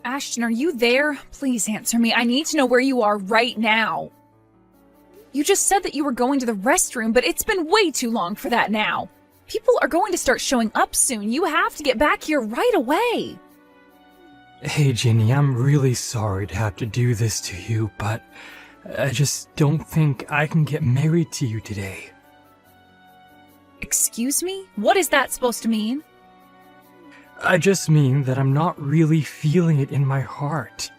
Ashton, are you there? Please answer me. I need to know where you are right now. You just said that you were going to the restroom, but it's been way too long for that now. People are going to start showing up soon. You have to get back here right away. Hey, Ginny, I'm really sorry to have to do this to you, but I just don't think I can get married to you today. Excuse me? What is that supposed to mean? I just mean that I'm not really feeling it in my heart.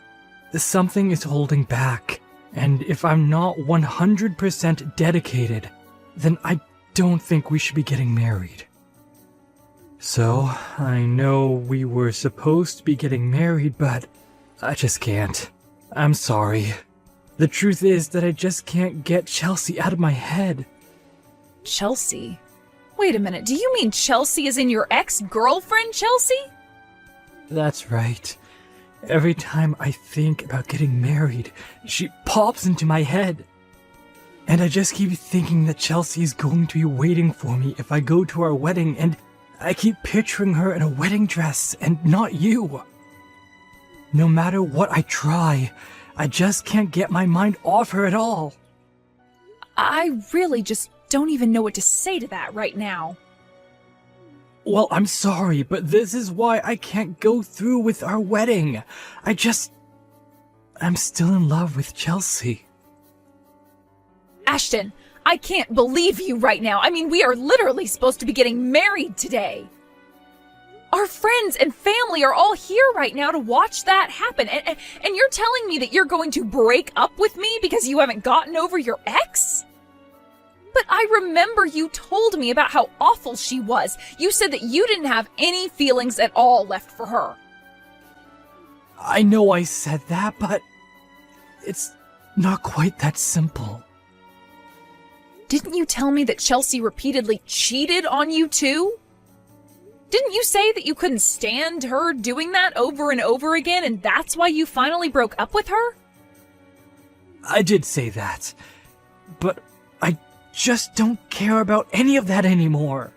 Something is holding back, and if I'm not 100% dedicated, then I don't think we should be getting married. So, I know we were supposed to be getting married, but I just can't. I'm sorry. The truth is that I just can't get Chelsea out of my head. Chelsea? Wait a minute, do you mean Chelsea is in your ex-girlfriend, Chelsea? That's right. Every time I think about getting married, she pops into my head. And I just keep thinking that Chelsea is going to be waiting for me if I go to our wedding, and I keep picturing her in a wedding dress and not you. No matter what I try, I just can't get my mind off her at all. I really just don't even know what to say to that right now. Well, I'm sorry, but this is why I can't go through with our wedding. I'm still in love with Chelsea. Ashton, I can't believe you right now. I mean, we are literally supposed to be getting married today. Our friends and family are all here right now to watch that happen. And you're telling me that you're going to break up with me because you haven't gotten over your ex? But I remember you told me about how awful she was. You said that you didn't have any feelings at all left for her. I know I said that, but it's not quite that simple. Didn't you tell me that Chelsea repeatedly cheated on you too? Didn't you say that you couldn't stand her doing that over and over again, and that's why you finally broke up with her? I did say that, but I just don't care about any of that anymore.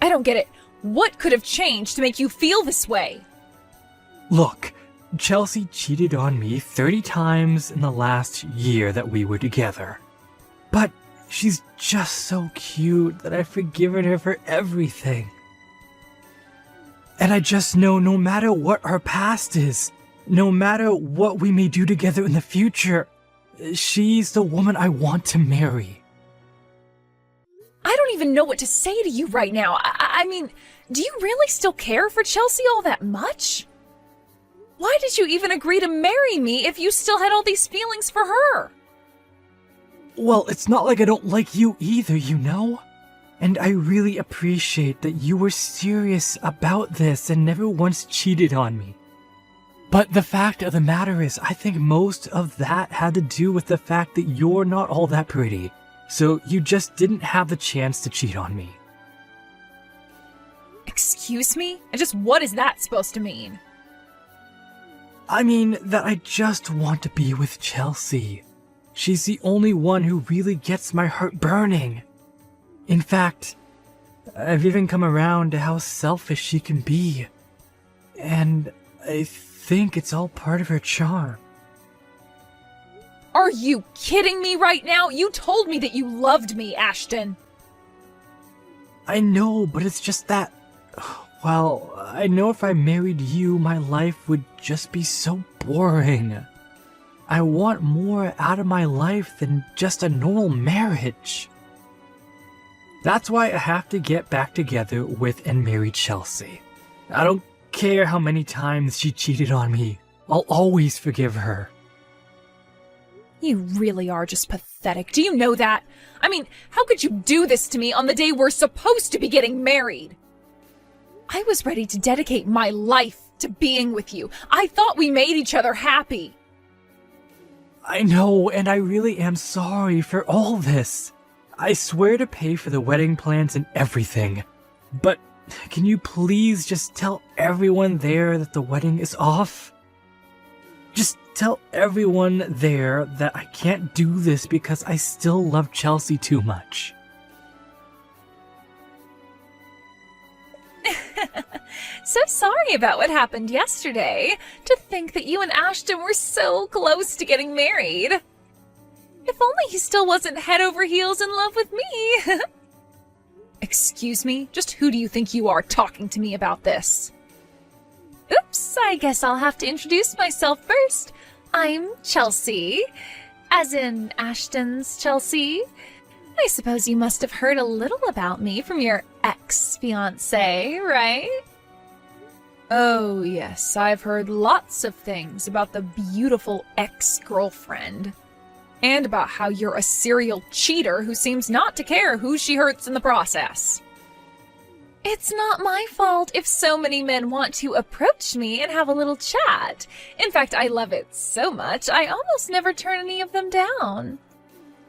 I don't get it. What could have changed to make you feel this way? Look, Chelsea cheated on me 30 times in the last year that we were together. But she's just so cute that I've forgiven her for everything. And I just know no matter what our past is, no matter what we may do together in the future, she's the woman I want to marry. I don't even know what to say to you right now. I mean, do you really still care for Chelsea all that much? Why did you even agree to marry me if you still had all these feelings for her? Well, it's not like I don't like you either, you know? And I really appreciate that you were serious about this and never once cheated on me. But the fact of the matter is, I think most of that had to do with the fact that you're not all that pretty, so you just didn't have the chance to cheat on me. Excuse me? And just what is that supposed to mean? I mean that I just want to be with Chelsea. She's the only one who really gets my heart burning. In fact, I've even come around to how selfish she can be. And I think it's all part of her charm. Are you kidding me right now? You told me that you loved me, Ashton. I know, but it's just that... Well, I know if I married you, my life would just be so boring. I want more out of my life than just a normal marriage. That's why I have to get back together with and marry Chelsea. I don't care how many times she cheated on me. I'll always forgive her. You really are just pathetic. Do you know that? I mean, how could you do this to me on the day we're supposed to be getting married? I was ready to dedicate my life to being with you. I thought we made each other happy. I know, and I really am sorry for all this. I swear to pay for the wedding plans and everything. But can you please just tell everyone there that the wedding is off? Just tell everyone there that I can't do this because I still love Chelsea too much. So sorry about what happened yesterday. To think that you and Ashton were so close to getting married. If only he still wasn't head over heels in love with me. Excuse me? Just who do you think you are talking to me about this? Oops, I guess I'll have to introduce myself first. I'm Chelsea. As in Ashton's Chelsea. I suppose you must have heard a little about me from your ex-fiancé, right? Oh, yes, I've heard lots of things about the beautiful ex-girlfriend. And about how you're a serial cheater who seems not to care who she hurts in the process. It's not my fault if so many men want to approach me and have a little chat. In fact, I love it so much, I almost never turn any of them down.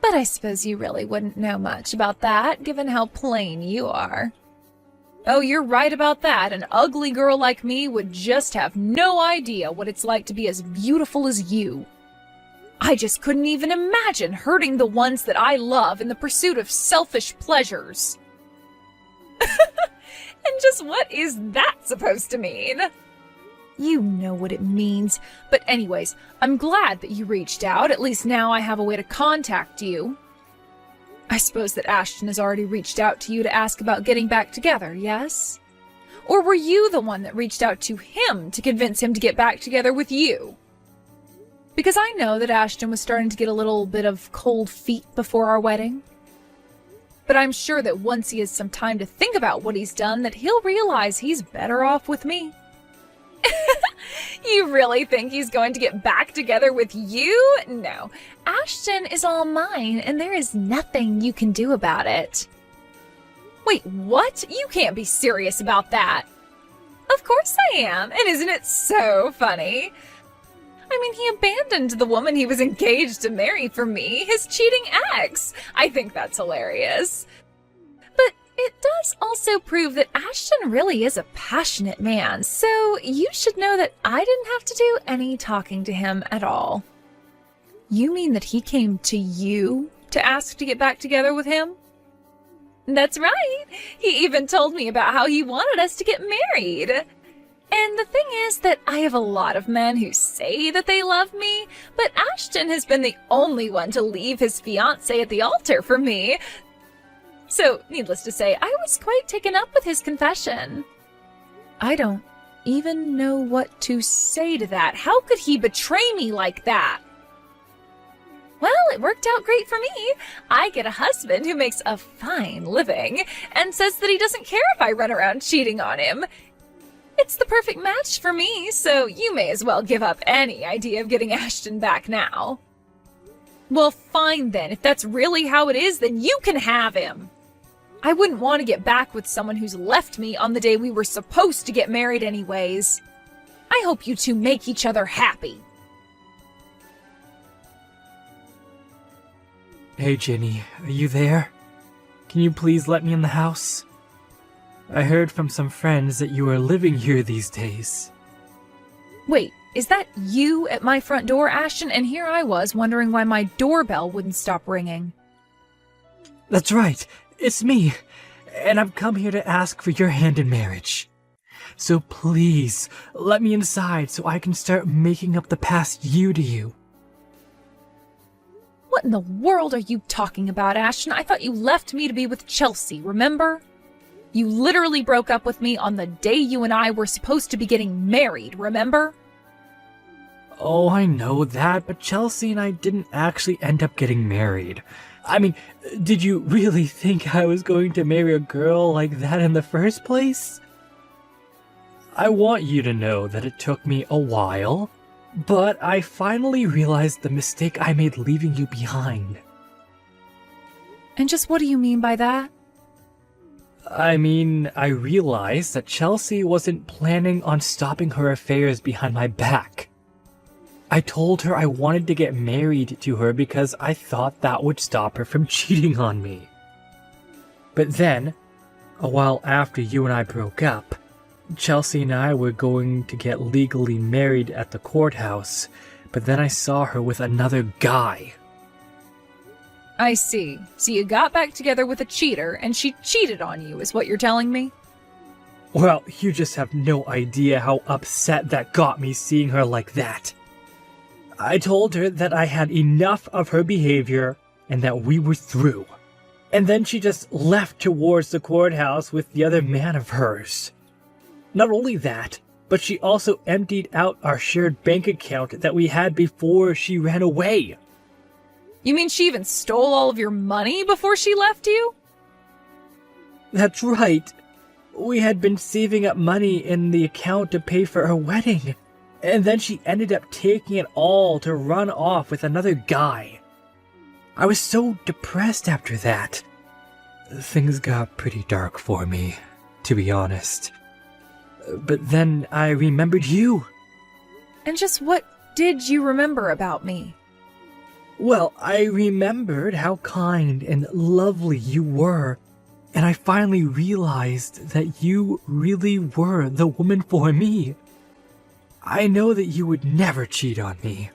But I suppose you really wouldn't know much about that, given how plain you are. Oh, you're right about that. An ugly girl like me would just have no idea what it's like to be as beautiful as you. I just couldn't even imagine hurting the ones that I love in the pursuit of selfish pleasures. And just what is that supposed to mean? You know what it means. But anyways, I'm glad that you reached out. At least now I have a way to contact you. I suppose that Ashton has already reached out to you to ask about getting back together, yes? Or were you the one that reached out to him to convince him to get back together with you? Because I know that Ashton was starting to get a little bit of cold feet before our wedding. But I'm sure that once he has some time to think about what he's done, that he'll realize he's better off with me. You really think he's going to get back together with you? No. Ashton is all mine, and there is nothing you can do about it. Wait, what? You can't be serious about that. Of course I am, and isn't it so funny? I mean, he abandoned the woman he was engaged to marry for me, his cheating ex. I think that's hilarious. But it does also prove that Ashton really is a passionate man, so you should know that I didn't have to do any talking to him at all. You mean that he came to you to ask to get back together with him? That's right. He even told me about how he wanted us to get married. And the thing is that I have a lot of men who say that they love me, but Ashton has been the only one to leave his fiancée at the altar for me. So, needless to say, I was quite taken up with his confession. I don't even know what to say to that. How could he betray me like that? Well, it worked out great for me. I get a husband who makes a fine living and says that he doesn't care if I run around cheating on him. It's the perfect match for me, so you may as well give up any idea of getting Ashton back now. Well, fine then. If that's really how it is, then you can have him. I wouldn't want to get back with someone who's left me on the day we were supposed to get married anyways. I hope you two make each other happy. Hey, Jenny, are you there? Can you please let me in the house? I heard from some friends that you are living here these days. Wait, is that you at my front door, Ashton? And here I was wondering why my doorbell wouldn't stop ringing. That's right, it's me, and I've come here to ask for your hand in marriage. So please, let me inside so I can start making up the past year to you. What in the world are you talking about, Ashton? I thought you left me to be with Chelsea, remember? You literally broke up with me on the day you and I were supposed to be getting married, remember? Oh, I know that, but Chelsea and I didn't actually end up getting married. I mean, did you really think I was going to marry a girl like that in the first place? I want you to know that it took me a while, but I finally realized the mistake I made leaving you behind. And just what do you mean by that? I mean, I realized that Chelsea wasn't planning on stopping her affairs behind my back. I told her I wanted to get married to her because I thought that would stop her from cheating on me. But then, a while after you and I broke up, Chelsea and I were going to get legally married at the courthouse, but then I saw her with another guy. I see. So you got back together with a cheater, and she cheated on you, is what you're telling me? Well, you just have no idea how upset that got me seeing her like that. I told her that I had enough of her behavior and that we were through. And then she just left towards the courthouse with the other man of hers. Not only that, but she also emptied out our shared bank account that we had before she ran away. You mean she even stole all of your money before she left you? That's right. We had been saving up money in the account to pay for our wedding, and then she ended up taking it all to run off with another guy. I was so depressed after that. Things got pretty dark for me, to be honest. But then I remembered you. And just what did you remember about me? Well, I remembered how kind and lovely you were, and I finally realized that you really were the woman for me. I know that you would never cheat on me.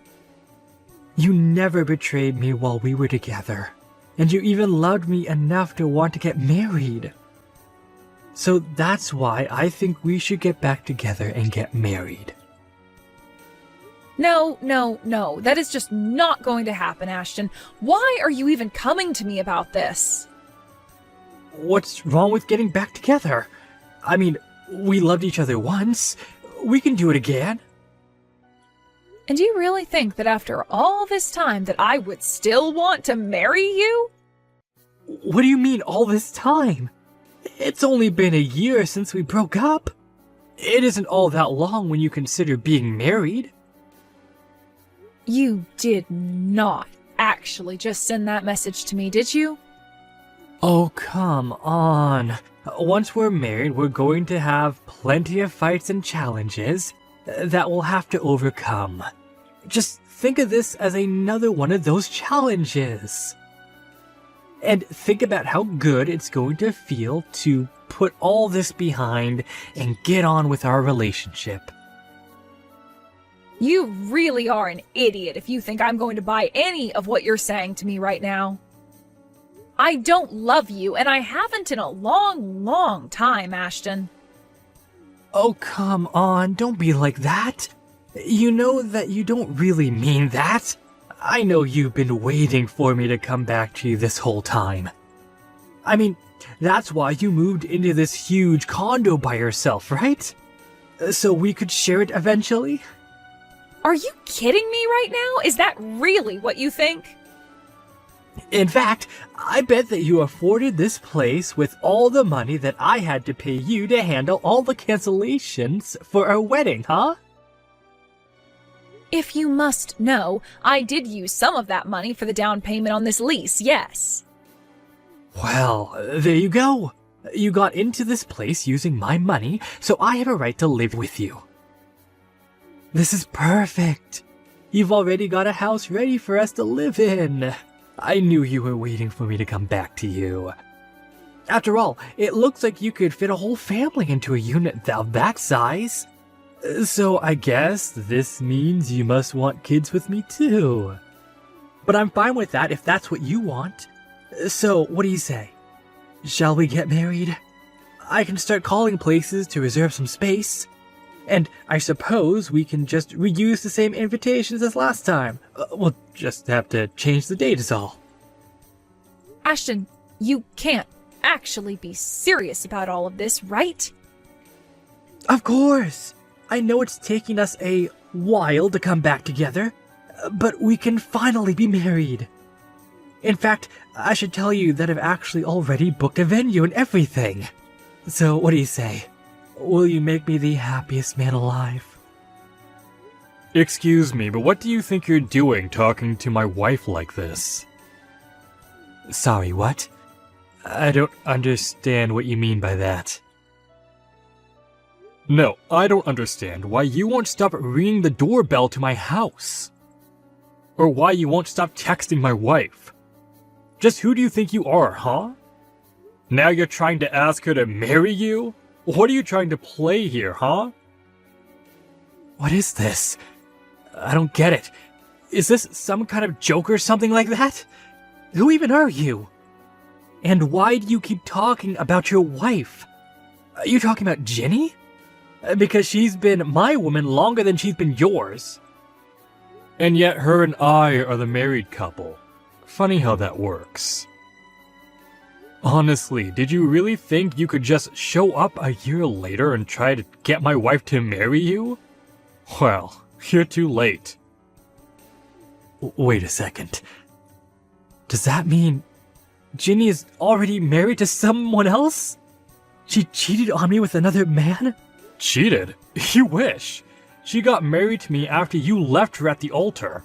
You never betrayed me while we were together, and you even loved me enough to want to get married. So that's why I think we should get back together and get married. No, that is just not going to happen, Ashton. Why are you even coming to me about this? What's wrong with getting back together? I mean, we loved each other once. We can do it again. And do you really think that after all this time that I would still want to marry you? What do you mean all this time? It's only been a year since we broke up. It isn't all that long when you consider being married. You did not actually just send that message to me, did you? Oh, come on. Once we're married, we're going to have plenty of fights and challenges that we'll have to overcome. Just think of this as another one of those challenges. And think about how good it's going to feel to put all this behind and get on with our relationship. You really are an idiot if you think I'm going to buy any of what you're saying to me right now. I don't love you, and I haven't in a long, long time, Ashton. Oh, come on, don't be like that. You know that you don't really mean that. I know you've been waiting for me to come back to you this whole time. I mean, that's why you moved into this huge condo by yourself, right? So we could share it eventually? Are you kidding me right now? Is that really what you think? In fact, I bet that you afforded this place with all the money that I had to pay you to handle all the cancellations for our wedding, huh? If you must know, I did use some of that money for the down payment on this lease, yes. Well, there you go. You got into this place using my money, so I have a right to live with you. This is perfect. You've already got a house ready for us to live in. I knew you were waiting for me to come back to you. After all, it looks like you could fit a whole family into a unit of that size. So I guess this means you must want kids with me too. But I'm fine with that if that's what you want. So what do you say? Shall we get married? I can start calling places to reserve some space. And I suppose we can just reuse the same invitations as last time. We'll just have to change the date is all. Ashton, you can't actually be serious about all of this, right? Of course! I know it's taking us a while to come back together, but we can finally be married. In fact, I should tell you that I've actually already booked a venue and everything. So what do you say? Will you make me the happiest man alive? Excuse me, but what do you think you're doing talking to my wife like this? Sorry, what? I don't understand what you mean by that. No, I don't understand why you won't stop ringing the doorbell to my house. Or why you won't stop texting my wife. Just who do you think you are, huh? Now you're trying to ask her to marry you? What are you trying to play here, huh? What is this? I don't get it. Is this some kind of joke or something like that? Who even are you? And why do you keep talking about your wife? Are you talking about Ginny? Because she's been my woman longer than she's been yours. And yet her and I are the married couple. Funny how that works. Honestly, did you really think you could just show up a year later and try to get my wife to marry you? Well, you're too late. Wait a second. Does that mean Ginny is already married to someone else? She cheated on me with another man? Cheated? You wish. She got married to me after you left her at the altar.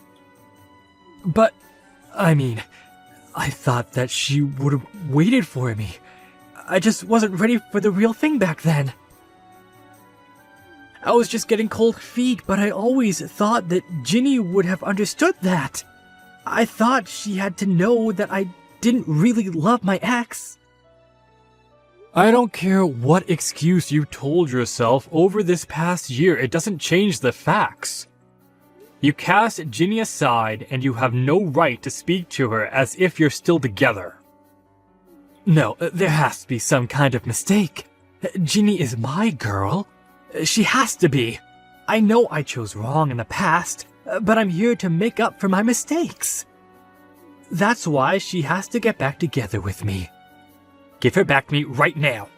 But, I mean, I thought that she would have waited for me. I just wasn't ready for the real thing back then. I was just getting cold feet, but I always thought that Ginny would have understood that. I thought she had to know that I didn't really love my ex. I don't care what excuse you told yourself over this past year, it doesn't change the facts. You cast Ginny aside and you have no right to speak to her as if you're still together. No, there has to be some kind of mistake. Ginny is my girl. She has to be. I know I chose wrong in the past, but I'm here to make up for my mistakes. That's why she has to get back together with me. Give her back to me right now.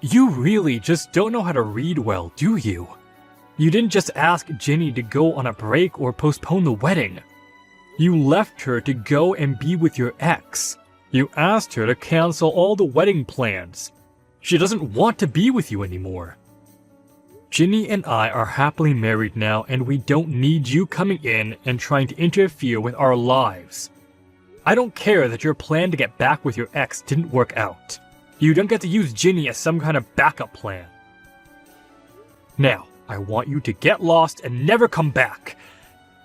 You really just don't know how to read well, do you? You didn't just ask Ginny to go on a break or postpone the wedding. You left her to go and be with your ex. You asked her to cancel all the wedding plans. She doesn't want to be with you anymore. Ginny and I are happily married now, and we don't need you coming in and trying to interfere with our lives. I don't care that your plan to get back with your ex didn't work out. You don't get to use Ginny as some kind of backup plan. Now, I want you to get lost and never come back.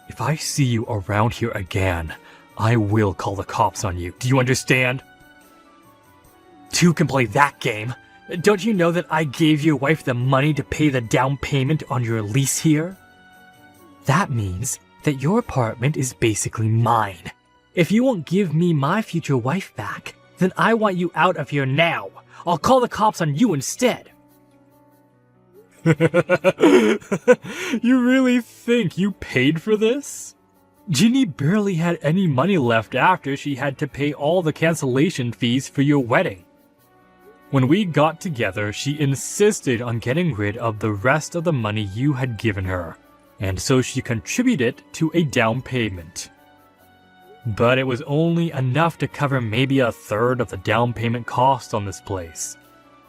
If I see you around here again, I will call the cops on you. Do you understand? Two can play that game. Don't you know that I gave your wife the money to pay the down payment on your lease here? That means that your apartment is basically mine. If you won't give me my future wife back, then I want you out of here now. I'll call the cops on you instead. You really think you paid for this? Ginny barely had any money left after she had to pay all the cancellation fees for your wedding. When we got together, she insisted on getting rid of the rest of the money you had given her, and so she contributed to a down payment. But it was only enough to cover maybe a third of the down payment cost on this place.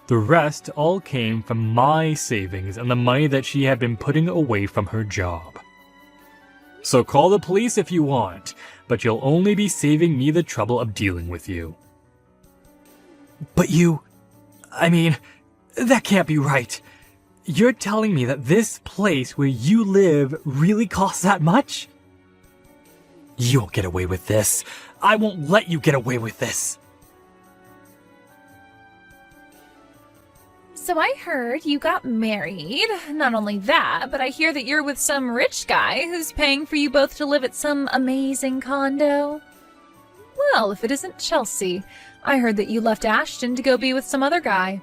The rest all came from my savings and the money that she had been putting away from her job. So call the police if you want, but you'll only be saving me the trouble of dealing with you. But that can't be right. You're telling me that this place where you live really costs that much? You won't get away with this. I won't let you get away with this. So I heard you got married. Not only that, but I hear that you're with some rich guy who's paying for you both to live at some amazing condo. Well, if it isn't Chelsea, I heard that you left Ashton to go be with some other guy.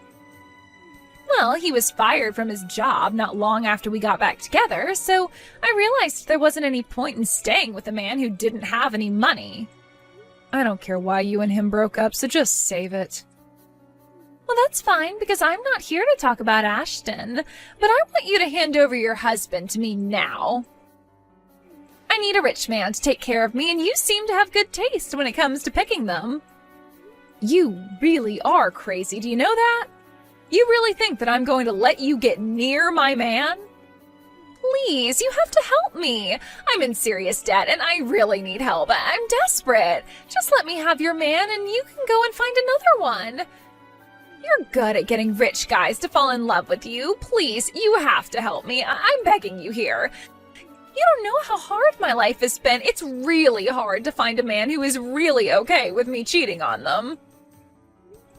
Well, he was fired from his job not long after we got back together, so I realized there wasn't any point in staying with a man who didn't have any money. I don't care why you and him broke up, so just save it. Well, that's fine, because I'm not here to talk about Ashton, but I want you to hand over your husband to me now. I need a rich man to take care of me, and you seem to have good taste when it comes to picking them. You really are crazy, do you know that? You really think that I'm going to let you get near my man? Please, you have to help me. I'm in serious debt and I really need help. I'm desperate. Just let me have your man and you can go and find another one. You're good at getting rich guys to fall in love with you. Please, you have to help me. I'm begging you here. You don't know how hard my life has been. It's really hard to find a man who is really okay with me cheating on them.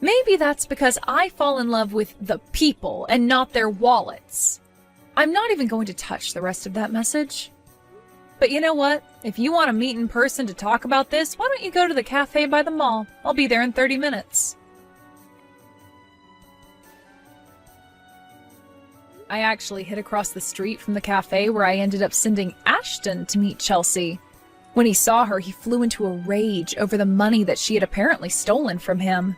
Maybe that's because I fall in love with the people and not their wallets. I'm not even going to touch the rest of that message. But you know what? If you want to meet in person to talk about this, why don't you go to the cafe by the mall? I'll be there in 30 minutes. I actually hid across the street from the cafe where I ended up sending Ashton to meet Chelsea. When he saw her, he flew into a rage over the money that she had apparently stolen from him.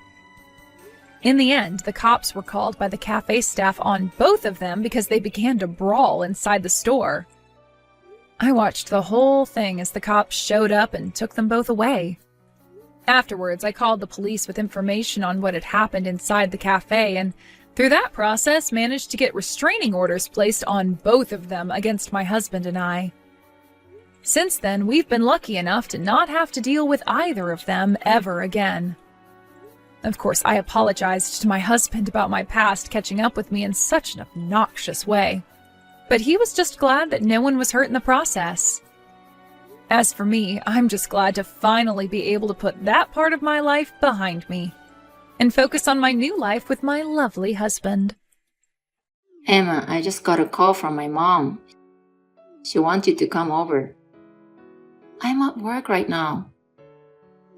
In the end, the cops were called by the cafe staff on both of them because they began to brawl inside the store. I watched the whole thing as the cops showed up and took them both away. Afterwards, I called the police with information on what had happened inside the cafe, and through that process managed to get restraining orders placed on both of them against my husband and I. Since then, we've been lucky enough to not have to deal with either of them ever again. Of course, I apologized to my husband about my past catching up with me in such an obnoxious way, but he was just glad that no one was hurt in the process. As for me, I'm just glad to finally be able to put that part of my life behind me and focus on my new life with my lovely husband. Emma, I just got a call from my mom. She wants you to come over. I'm at work right now.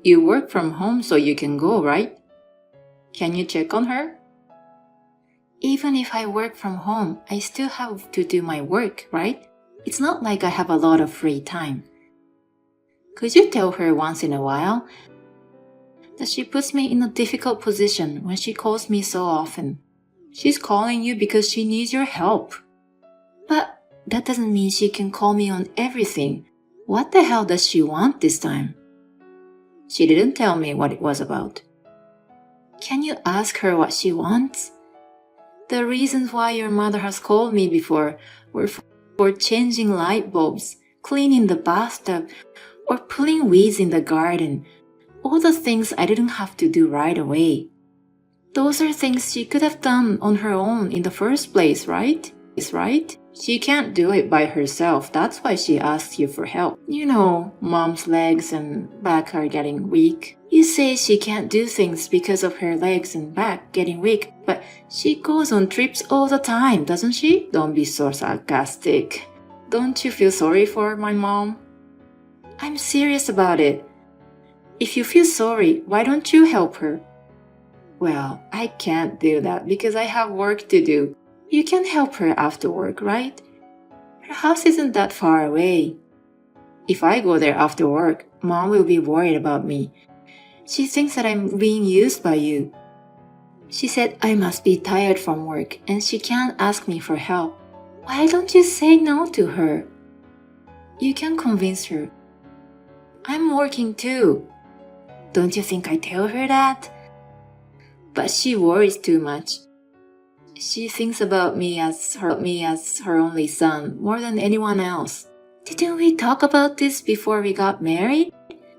You work from home so you can go, right? Can you check on her? Even if I work from home, I still have to do my work, right? It's not like I have a lot of free time. Could you tell her once in a while that she puts me in a difficult position when she calls me so often? She's calling you because she needs your help. But that doesn't mean she can call me on everything. What the hell does she want this time? She didn't tell me what it was about. Can you ask her what she wants? The reasons why your mother has called me before were for changing light bulbs, cleaning the bathtub, or pulling weeds in the garden. All the things I didn't have to do right away. Those are things she could have done on her own in the first place, right? Right? She can't do it by herself. That's why she asks you for help. You know, mom's legs and back are getting weak. You say she can't do things because of her legs and back getting weak, but she goes on trips all the time, doesn't she? Don't be so sarcastic. Don't you feel sorry for my mom? I'm serious about it. If you feel sorry, why don't you help her? Well, I can't do that because I have work to do. You can help her after work, right? Her house isn't that far away. If I go there after work, Mom will be worried about me. She thinks that I'm being used by you. She said I must be tired from work and she can't ask me for help. Why don't you say no to her? You can convince her. I'm working too. Don't you think I tell her that? But she worries too much. She thinks about me as her only son more than anyone else. Didn't we talk about this before we got married?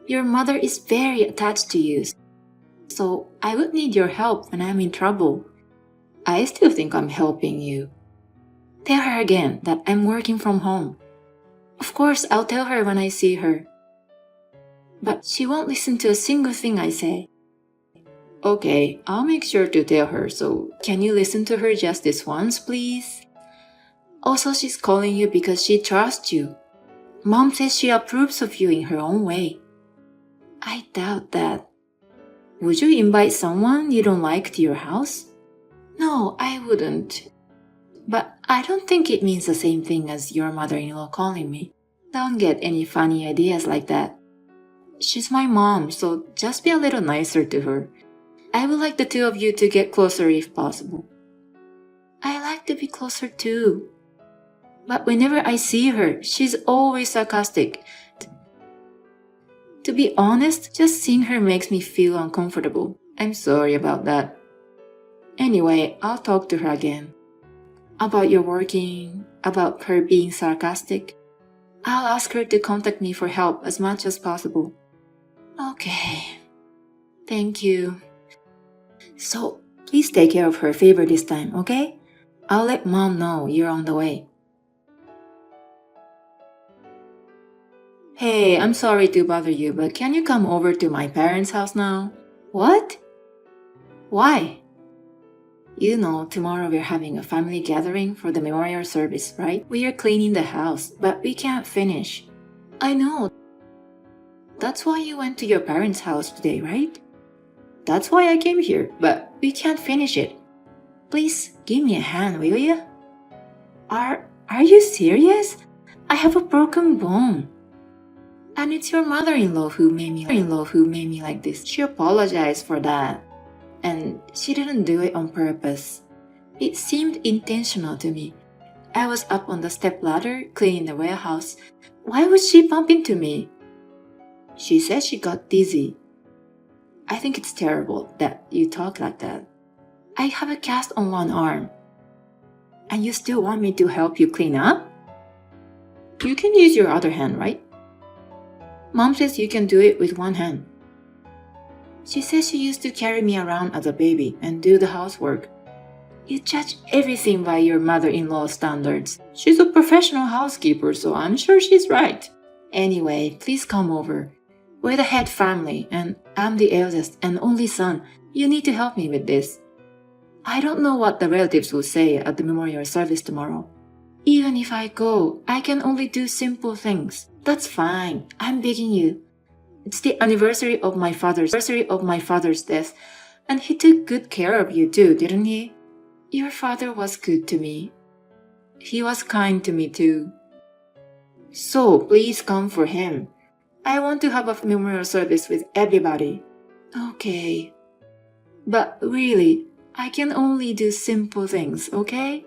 Your mother is very attached to you, so I would need your help when I'm in trouble. I still think I'm helping you. Tell her again that I'm working from home. Of course, I'll tell her when I see her. But she won't listen to a single thing I say. Okay, I'll make sure to tell her, so can you listen to her just this once, please? Also, she's calling you because she trusts you. Mom says she approves of you in her own way. I doubt that. Would you invite someone you don't like to your house? No, I wouldn't. But I don't think it means the same thing as your mother-in-law calling me. Don't get any funny ideas like that. She's my mom, so just be a little nicer to her. I would like the two of you to get closer if possible. I like to be closer too. But whenever I see her, she's always sarcastic. To be honest, just seeing her makes me feel uncomfortable. I'm sorry about that. Anyway, I'll talk to her again. About your working, about her being sarcastic. I'll ask her to contact me for help as much as possible. Okay. Thank you. So, please take care of her favor this time, okay? I'll let Mom know you're on the way. Hey, I'm sorry to bother you, but can you come over to my parents' house now? What? Why? You know, tomorrow we're having a family gathering for the memorial service, right? We are cleaning the house, but we can't finish. I know. That's why you went to your parents' house today, right? That's why I came here, but we can't finish it. Please give me a hand, will you? Are you serious? I have a broken bone. And it's your mother-in-law who made me like this. She apologized for that. And she didn't do it on purpose. It seemed intentional to me. I was up on the stepladder cleaning the warehouse. Why would she bump into me? She said she got dizzy. I think it's terrible that you talk like that. I have a cast on one arm. And you still want me to help you clean up? You can use your other hand, right? Mom says you can do it with one hand. She says she used to carry me around as a baby and do the housework. You judge everything by your mother-in-law's standards. She's a professional housekeeper, so I'm sure she's right. Anyway, please come over. We're the head family, and I'm the eldest and only son. You need to help me with this. I don't know what the relatives will say at the memorial service tomorrow. Even if I go, I can only do simple things. That's fine. I'm begging you. It's the anniversary of my father's death, and he took good care of you too, didn't he? Your father was good to me. He was kind to me too. So please come for him. I want to have a memorial service with everybody. Okay. But really, I can only do simple things, okay?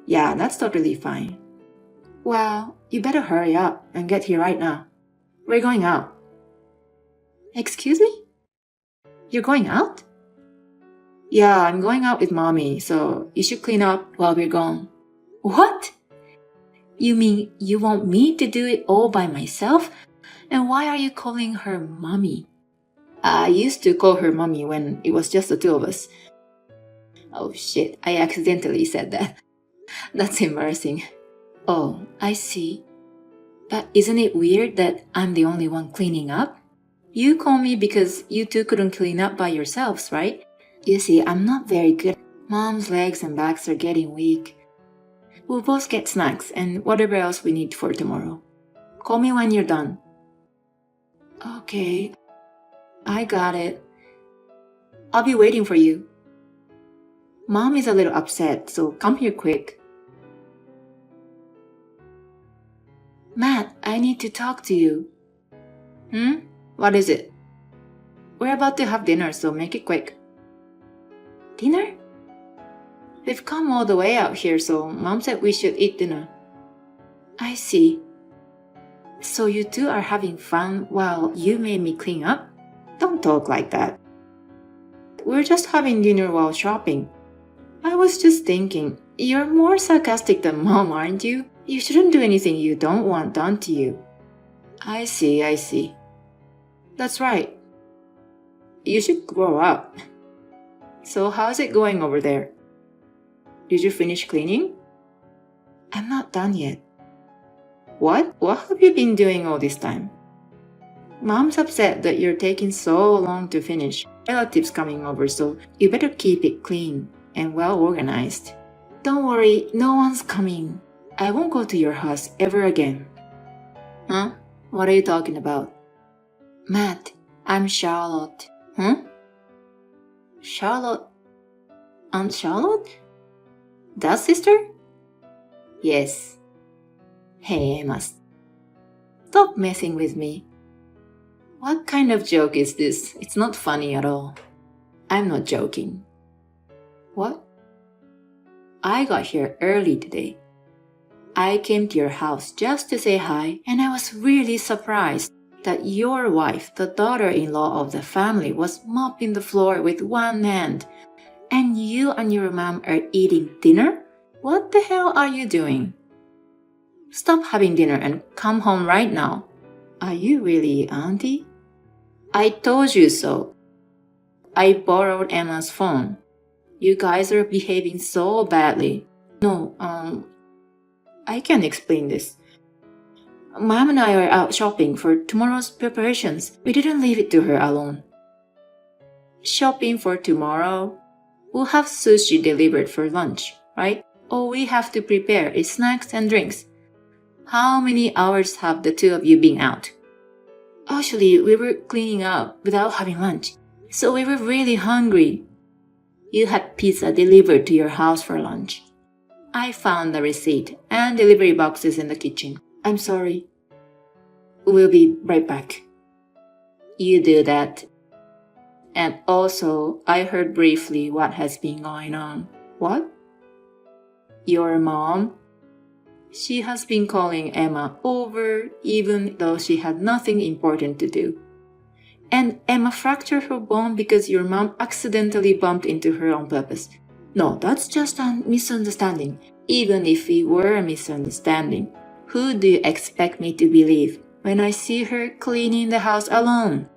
Yeah, that's totally fine. Well, you better hurry up and get here right now. We're going out. Excuse me? You're going out? Yeah, I'm going out with mommy, so you should clean up while we're gone. What? You mean you want me to do it all by myself? And why are you calling her mommy? I used to call her mommy when it was just the two of us. Oh shit, I accidentally said that. That's embarrassing. Oh, I see. But isn't it weird that I'm the only one cleaning up? You call me because you two couldn't clean up by yourselves, right? You see, I'm not very good. Mom's legs and backs are getting weak. We'll both get snacks and whatever else we need for tomorrow. Call me when you're done. Okay, I got it. I'll be waiting for you. Mom is a little upset, so come here quick. Matt, I need to talk to you. What is it? We're about to have dinner, so make it quick. Dinner? We've come all the way out here, so Mom said we should eat dinner. I see. So you two are having fun while you made me clean up? Don't talk like that. We're just having dinner while shopping. I was just thinking, you're more sarcastic than Mom, aren't you? You shouldn't do anything you don't want done to you. I see. That's right. You should grow up. So how's it going over there? Did you finish cleaning? I'm not done yet. What? What have you been doing all this time? Mom's upset that you're taking so long to finish. Relatives coming over, so you better keep it clean and well organized. Don't worry, no one's coming. I won't go to your house ever again. Huh? What are you talking about? Matt, I'm Charlotte. Huh? Charlotte? Aunt Charlotte? That sister? Yes. Hey, Emma. Stop messing with me. What kind of joke is this? It's not funny at all. I'm not joking. What? I got here early today. I came to your house just to say hi, and I was really surprised that your wife, the daughter-in-law of the family, was mopping the floor with one hand, and you and your mom are eating dinner? What the hell are you doing? Stop having dinner and come home right now. Are you really Auntie? I told you so. I borrowed Emma's phone. You guys are behaving so badly. No, I can explain this. Mom and I are out shopping for tomorrow's preparations. We didn't leave it to her alone. Shopping for tomorrow? We'll have sushi delivered for lunch, right? All we have to prepare is snacks and drinks. How many hours have the two of you been out? Actually, we were cleaning up without having lunch, so we were really hungry. You had pizza delivered to your house for lunch. I found the receipt and delivery boxes in the kitchen. I'm sorry. We'll be right back. You do that. And also, I heard briefly what has been going on. What? Your mom? She has been calling Emma over even though she had nothing important to do. And Emma fractured her bone because your mom accidentally bumped into her on purpose. No, that's just a misunderstanding. Even if it were a misunderstanding, who do you expect me to believe when I see her cleaning the house alone?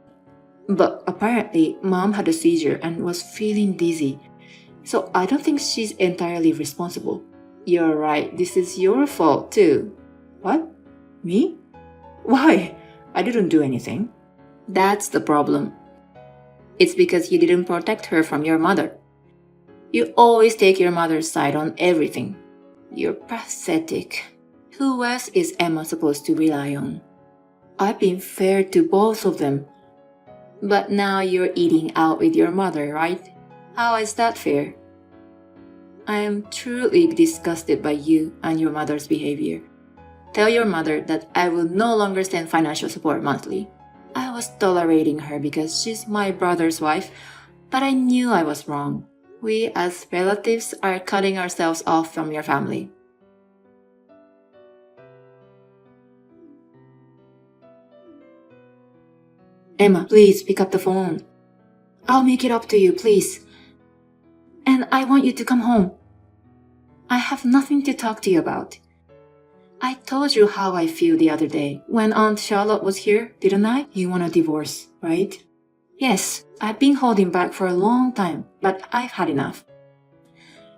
But apparently, mom had a seizure and was feeling dizzy. So I don't think she's entirely responsible. You're right, this is your fault too. What? Me? Why? I didn't do anything. That's the problem. It's because you didn't protect her from your mother. You always take your mother's side on everything. You're pathetic. Who else is Emma supposed to rely on? I've been fair to both of them. But now you're eating out with your mother, right? How is that fair? I am truly disgusted by you and your mother's behavior. Tell your mother that I will no longer send financial support monthly. I was tolerating her because she's my brother's wife, but I knew I was wrong. We as relatives are cutting ourselves off from your family. Emma, please pick up the phone. I'll make it up to you, please. And I want you to come home. I have nothing to talk to you about. I told you how I feel the other day when Aunt Charlotte was here, didn't I? You want a divorce, right? Yes, I've been holding back for a long time, but I've had enough.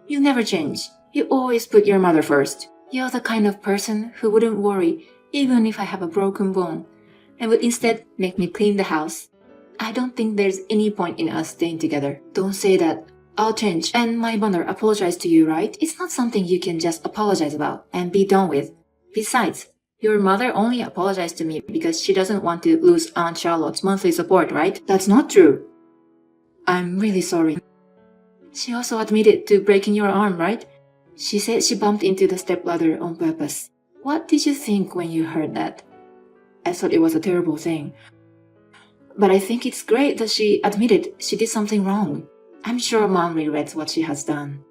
You never change. You always put your mother first. You're the kind of person who wouldn't worry even if I have a broken bone, and would instead make me clean the house. I don't think there's any point in us staying together. Don't say that. I'll change, and my mother apologized to you, right? It's not something you can just apologize about and be done with. Besides, your mother only apologized to me because she doesn't want to lose Aunt Charlotte's monthly support, right? That's not true. I'm really sorry. She also admitted to breaking your arm, right? She said she bumped into the stepladder on purpose. What did you think when you heard that? I thought it was a terrible thing. But I think it's great that she admitted she did something wrong. I'm sure Mom regrets what she has done.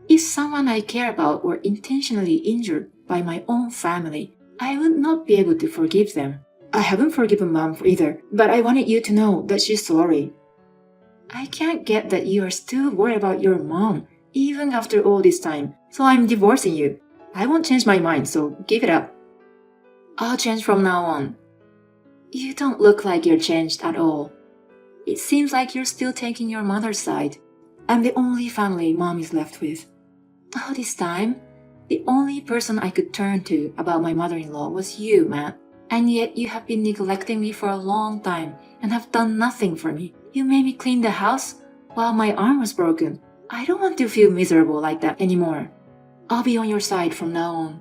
If someone I care about were intentionally injured by my own family, I would not be able to forgive them. I haven't forgiven Mom either, but I wanted you to know that she's sorry. I can't get that you are still worried about your mom, even after all this time, so I'm divorcing you. I won't change my mind, so give it up. I'll change from now on. You don't look like you're changed at all. It seems like you're still taking your mother's side. I'm the only family Mom is left with. All this time, the only person I could turn to about my mother-in-law was you, Matt. And yet you have been neglecting me for a long time and have done nothing for me. You made me clean the house while my arm was broken. I don't want to feel miserable like that anymore. I'll be on your side from now on.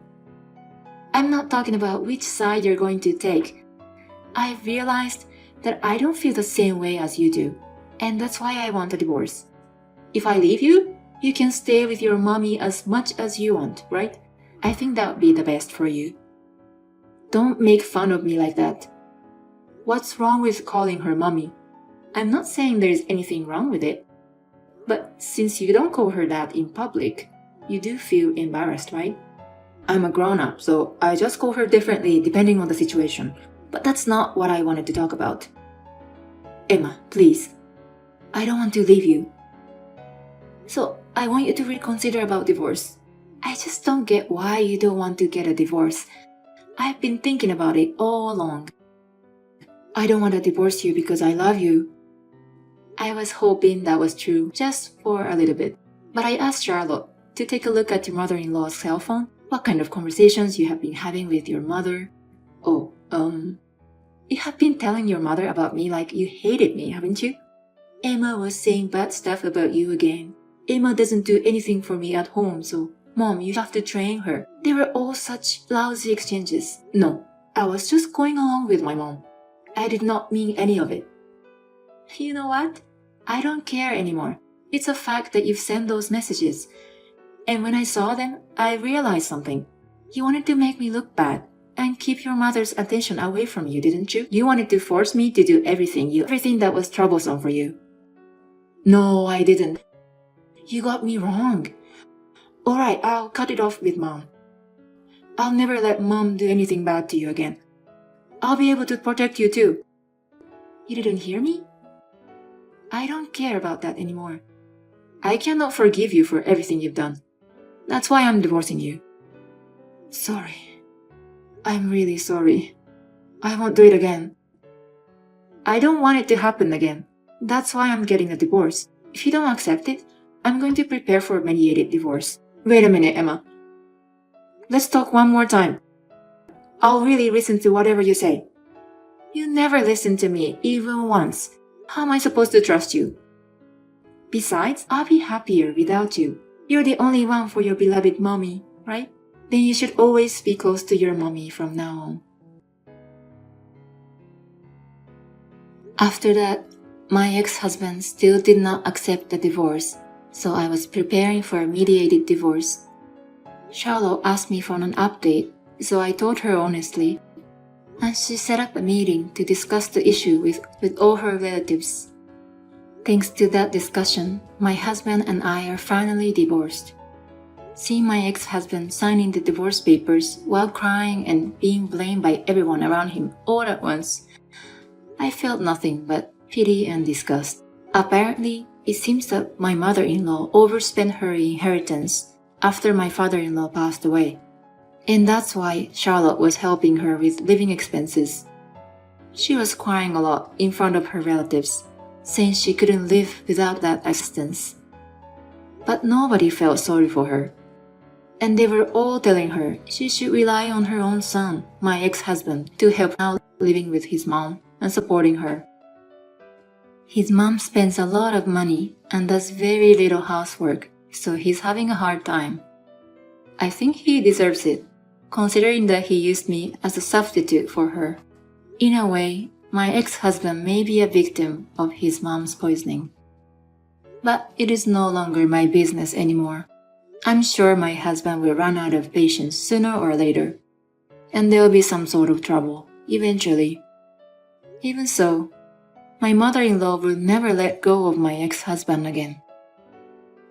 I'm not talking about which side you're going to take. I've realized that I don't feel the same way as you do, and that's why I want a divorce. If I leave you, you can stay with your mommy as much as you want, right? I think that would be the best for you. Don't make fun of me like that. What's wrong with calling her mommy? I'm not saying there's anything wrong with it. But since you don't call her that in public, you do feel embarrassed, right? I'm a grown-up, so I just call her differently depending on the situation. But that's not what I wanted to talk about. Emma, please. I don't want to leave you. So I want you to reconsider about divorce. I just don't get why you don't want to get a divorce. I've been thinking about it all along. I don't want to divorce you because I love you. I was hoping that was true, just for a little bit. But I asked Charlotte to take a look at your mother-in-law's cell phone, what kind of conversations you have been having with your mother. Oh, you have been telling your mother about me like you hated me, haven't you? Emma was saying bad stuff about you again. Emma doesn't do anything for me at home, so Mom, you have to train her. They were all such lousy exchanges. No, I was just going along with my mom. I did not mean any of it. You know what? I don't care anymore. It's a fact that you've sent those messages. And when I saw them, I realized something. You wanted to make me look bad and keep your mother's attention away from you, didn't you? You wanted to force me to do everything that was troublesome for you. No, I didn't. You got me wrong. Alright, I'll cut it off with Mom. I'll never let Mom do anything bad to you again. I'll be able to protect you too. You didn't hear me? I don't care about that anymore. I cannot forgive you for everything you've done. That's why I'm divorcing you. Sorry. I'm really sorry. I won't do it again. I don't want it to happen again. That's why I'm getting a divorce. If you don't accept it, I'm going to prepare for a mediated divorce. Wait a minute, Emma. Let's talk one more time. I'll really listen to whatever you say. You never listen to me, even once. How am I supposed to trust you? Besides, I'll be happier without you. You're the only one for your beloved mommy, right? Then you should always be close to your mommy from now on. After that, my ex-husband still did not accept the divorce, so I was preparing for a mediated divorce. Charlotte asked me for an update, so I told her honestly, and she set up a meeting to discuss the issue with all her relatives. Thanks to that discussion, my husband and I are finally divorced. Seeing my ex-husband signing the divorce papers while crying and being blamed by everyone around him all at once, I felt nothing but pity and disgust. Apparently, it seems that my mother-in-law overspent her inheritance after my father-in-law passed away. And that's why Charlotte was helping her with living expenses. She was crying a lot in front of her relatives, saying she couldn't live without that assistance. But nobody felt sorry for her. And they were all telling her she should rely on her own son, my ex-husband, to help out living with his mom and supporting her. His mom spends a lot of money and does very little housework, so he's having a hard time. I think he deserves it, considering that he used me as a substitute for her. In a way, my ex-husband may be a victim of his mom's poisoning. But it is no longer my business anymore. I'm sure my husband will run out of patience sooner or later, and there will be some sort of trouble, eventually. Even so, my mother-in-law will never let go of my ex-husband again.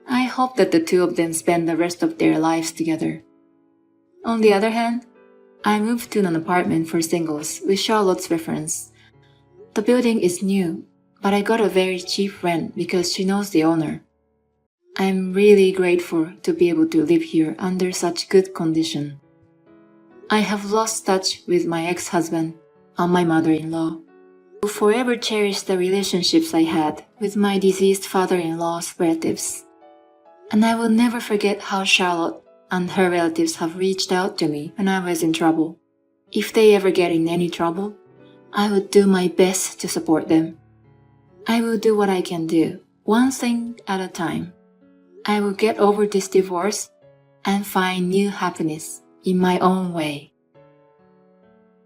I hope that the two of them spend the rest of their lives together. On the other hand, I moved to an apartment for singles with Charlotte's reference. The building is new, but I got a very cheap rent because she knows the owner. I'm really grateful to be able to live here under such good condition. I have lost touch with my ex-husband and my mother-in-law. I will forever cherish the relationships I had with my deceased father-in-law's relatives. And I will never forget how Charlotte and her relatives have reached out to me when I was in trouble. If they ever get in any trouble, I would do my best to support them. I will do what I can do, one thing at a time. I will get over this divorce and find new happiness in my own way.